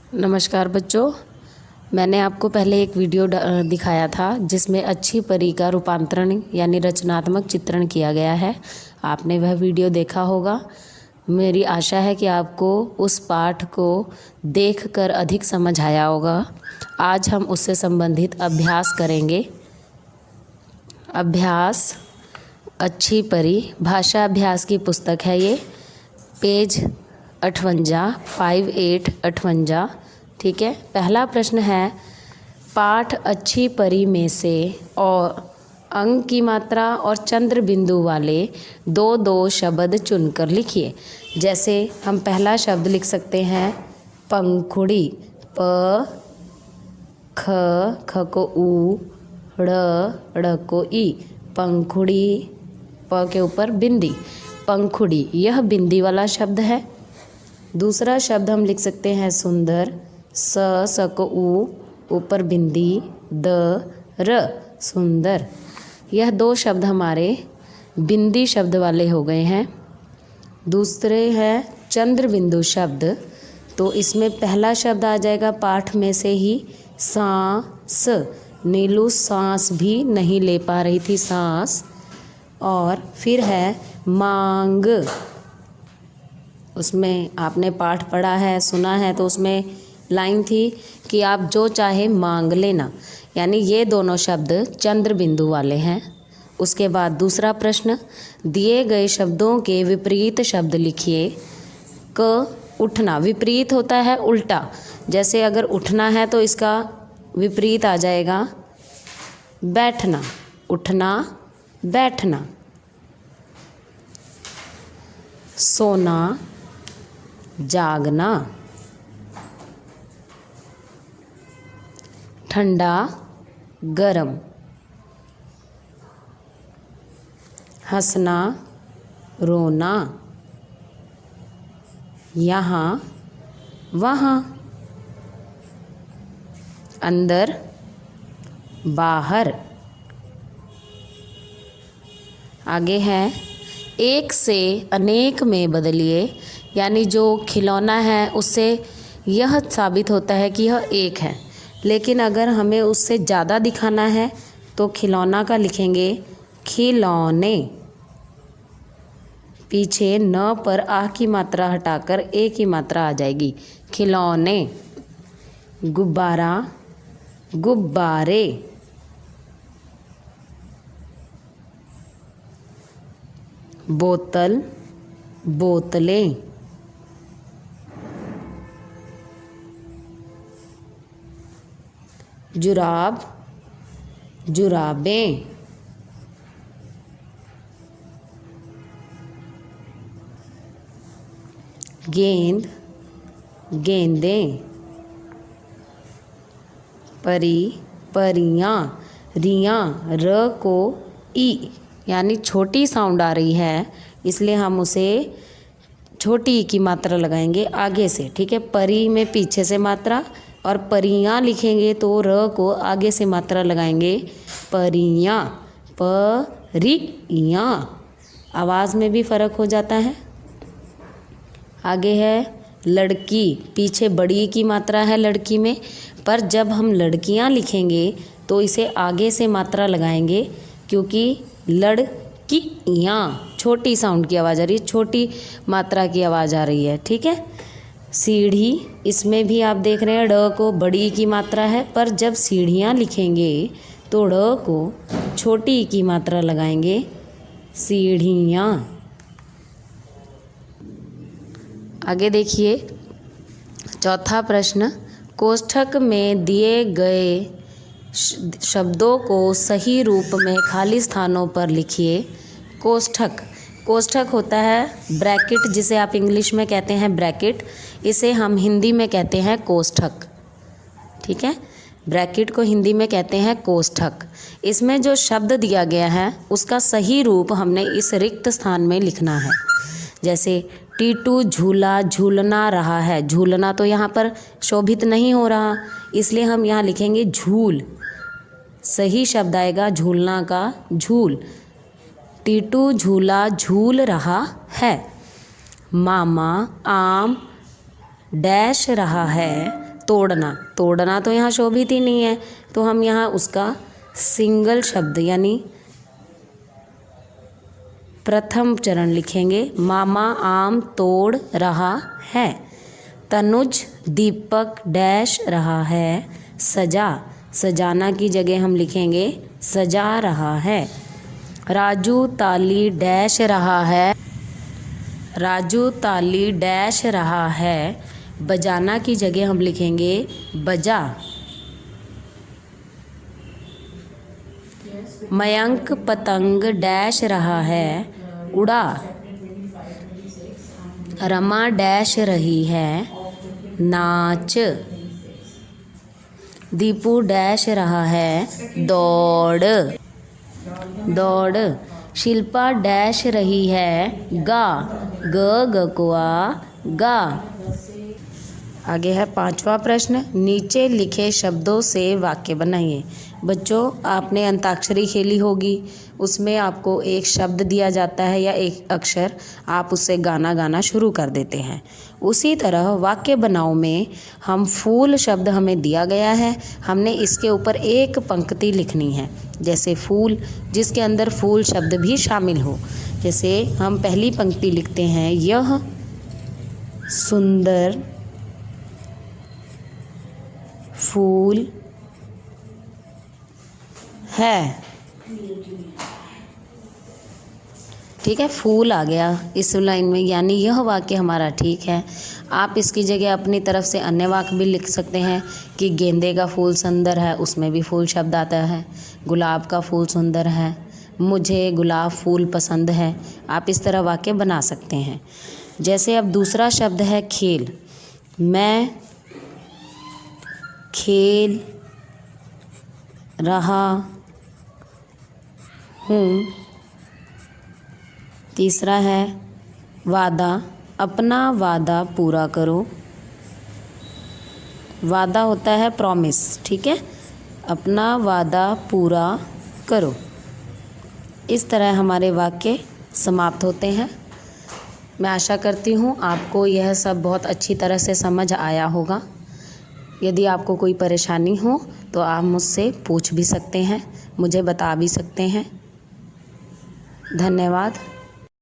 नमस्कार बच्चों। मैंने आपको पहले एक वीडियो दिखाया था जिसमें अच्छी परी का रूपांतरण यानी रचनात्मक चित्रण किया गया है। आपने वह वीडियो देखा होगा। मेरी आशा है कि आपको उस पाठ को देखकर अधिक समझ आया होगा। आज हम उससे संबंधित अभ्यास करेंगे। अभ्यास अच्छी परी भाषा अभ्यास की पुस्तक है ये, पेज 58 58। ठीक है। पहला प्रश्न है, पाठ अच्छी परी में से और अंक की मात्रा और चंद्र बिंदु वाले दो दो शब्द चुनकर लिखिए। जैसे हम पहला शब्द लिख सकते हैं पंखुड़ी, प ख ख को उ, ड़ को ई, पंखुड़ी, प के ऊपर बिंदी, पंखुड़ी, यह बिंदी वाला शब्द है। दूसरा शब्द हम लिख सकते हैं सुंदर, स को उ, ऊपर बिंदी, द र, सुंदर। यह दो शब्द हमारे बिंदी शब्द वाले हो गए हैं। दूसरे हैं चंद्र बिंदु शब्द, तो इसमें पहला शब्द आ जाएगा पाठ में से ही सांस। नीलू सांस भी नहीं ले पा रही थी, सांस। और फिर है मांग, उसमें आपने पाठ पढ़ा है, सुना है, तो उसमें लाइन थी कि आप जो चाहे मांग लेना, यानी ये दोनों शब्द चंद्र बिंदु वाले हैं। उसके बाद दूसरा प्रश्न, दिए गए शब्दों के विपरीत शब्द लिखिए। क उठना, विपरीत होता है उल्टा। जैसे अगर उठना है तो इसका विपरीत आ जाएगा बैठना, उठना बैठना। सोना जागना, ठंडा गरम, हंसना रोना, यहाँ वहाँ, अंदर बाहर। आगे है एक से अनेक में बदलिए, यानी जो खिलौना है उससे यह साबित होता है कि यह एक है, लेकिन अगर हमें उससे ज़्यादा दिखाना है तो खिलौना का लिखेंगे खिलौने। पीछे न पर आ की मात्रा हटाकर ए की मात्रा आ जाएगी, खिलौने। गुब्बारा गुब्बारे, बोतल बोतलें, जुराब जुराबें, गेंद गेंदें, परी परियां, रियां, र को ई यानी छोटी साउंड आ रही है, इसलिए हम उसे छोटी की मात्रा लगाएंगे आगे से। ठीक है। परी में पीछे से मात्रा, और परियां लिखेंगे तो र को आगे से मात्रा लगाएंगे, परियां, परियां। आवाज़ में भी फ़र्क हो जाता है। आगे है लड़की, पीछे बड़ी की मात्रा है लड़की में, पर जब हम लड़कियां लिखेंगे तो इसे आगे से मात्रा लगाएंगे, क्योंकि लड़कियां छोटी साउंड की आवाज़ आ रही है, छोटी मात्रा की आवाज़ आ रही है। ठीक है। सीढ़ी, इसमें भी आप देख रहे हैं ड को बड़ी की मात्रा है, पर जब सीढ़ियाँ लिखेंगे तो ड को छोटी की मात्रा लगाएंगे, सीढ़ियाँ। आगे देखिए चौथा प्रश्न, कोष्ठक में दिए गए शब्दों को सही रूप में खाली स्थानों पर लिखिए। कोष्ठक, कोष्ठक होता है ब्रैकेट, जिसे आप इंग्लिश में कहते हैं ब्रैकेट, इसे हम हिंदी में कहते हैं कोष्ठक। ठीक है। ब्रैकेट को हिंदी में कहते हैं कोष्ठक। इसमें जो शब्द दिया गया है उसका सही रूप हमने इस रिक्त स्थान में लिखना है। जैसे टीटू झूला झूलना रहा है, झूलना तो यहाँ पर शोभित नहीं हो रहा, इसलिए हम यहाँ लिखेंगे झूल। सही शब्द आएगा झूलना का झूल। टीटू झूला झूल रहा है। मामा आम डैश रहा है, तोड़ना, तोड़ना तो यहाँ शोभित ही नहीं है, तो हम यहाँ उसका सिंगल शब्द यानी प्रथम चरण लिखेंगे। मामा आम तोड़ रहा है। तनुज दीपक डैश रहा है। सजा, सजाना की जगह हम लिखेंगे सजा रहा है। राजू ताली डैश रहा है। राजू ताली डैश रहा है। बजाना की जगह हम लिखेंगे बजा। मयंक पतंग डैश रहा है। उड़ा। रमा डैश रही है। नाच। दीपू डैश रहा है। दौड़। दौड़। शिल्पा डैश रही है। गा। ग गकुआ गा। आगे है 5वां प्रश्न, नीचे लिखे शब्दों से वाक्य बनाइए। बच्चों, आपने अंताक्षरी खेली होगी, उसमें आपको एक शब्द दिया जाता है या एक अक्षर, आप उससे गाना गाना शुरू कर देते हैं। उसी तरह वाक्य बनाओ में हम फूल शब्द हमें दिया गया है, हमने इसके ऊपर एक पंक्ति लिखनी है, जैसे फूल, जिसके अंदर फूल शब्द भी शामिल हो। जैसे हम पहली पंक्ति लिखते हैं, यह सुंदर फूल है। ठीक है, फूल आ गया इस लाइन में, यानी यह वाक्य हमारा ठीक है। आप इसकी जगह अपनी तरफ से अन्य वाक्य भी लिख सकते हैं कि गेंदे का फूल सुंदर है, उसमें भी फूल शब्द आता है। गुलाब का फूल सुंदर है, मुझे गुलाब फूल पसंद है। आप इस तरह वाक्य बना सकते हैं। जैसे अब दूसरा शब्द है खेल। मैं खेल रहा हूँ। तीसरा है वादा। अपना वादा पूरा करो। वादा होता है प्रॉमिस, ठीक है, अपना वादा पूरा करो। इस तरह हमारे वाक्य समाप्त होते हैं। मैं आशा करती हूँ आपको यह सब बहुत अच्छी तरह से समझ आया होगा। यदि आपको कोई परेशानी हो तो आप मुझसे पूछ भी सकते हैं, मुझे बता भी सकते हैं। धन्यवाद।